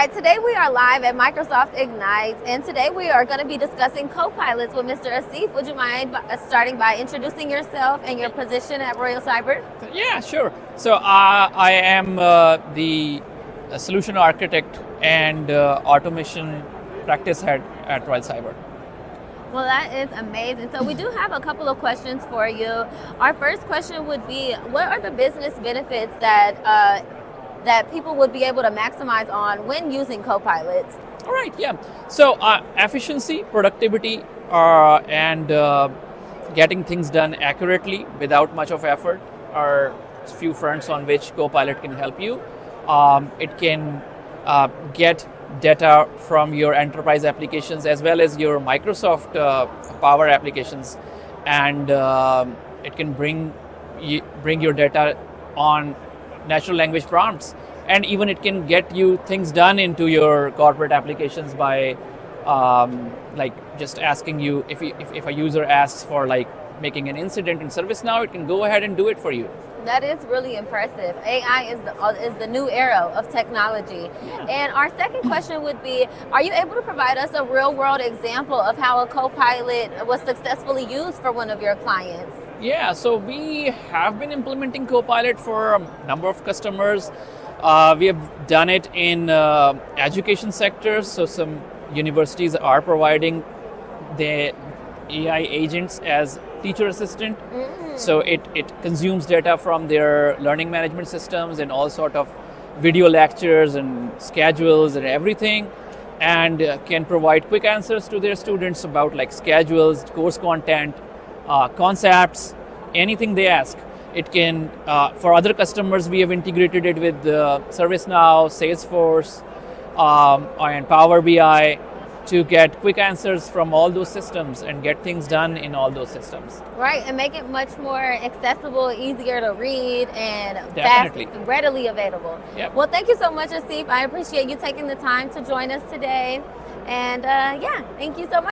right, today we are live at Microsoft Ignite, and today we are going to be discussing Copilots with Mr. Asif. Would you mind starting by introducing yourself and your position at Royal Cyber? Yeah, sure. So I am the solution architect and automation practice head at Royal Cyber. Well, that is amazing. So we do have a couple of questions for you. Our first question would be, what are the business benefits that that people would be able to maximize on when using Copilots? All right, yeah. So efficiency, productivity, and getting things done accurately without much of effort are few fronts on which Copilot can help you. It can get data from your enterprise applications as well as your Microsoft Power applications, and it can bring your data on natural language prompts, and even it can get you things done into your corporate applications by like just asking you if a user asks for like making an incident in ServiceNow, it can go ahead and do it for you. That is really impressive. AI is the new era of technology. Yeah. And our second question would be, are you able to provide us a real world example of how a Copilot was successfully used for one of your clients? Yeah, so we have been implementing Copilot for a number of customers. We have done it in education sectors, so some universities are providing the AI agents as teacher assistant. So it consumes data from their learning management systems and all sort of video lectures and schedules and everything, and can provide quick answers to their students about like schedules, course content, concepts, anything they ask. It can, for other customers, we have integrated it with ServiceNow, Salesforce, and Power BI to get quick answers from all those systems and get things done in all those systems. Right, and make it much more accessible, easier to read, and Definitely. fast, readily available. Yep. Well, thank you so much, Asif. I appreciate you taking the time to join us today. And yeah, thank you so much.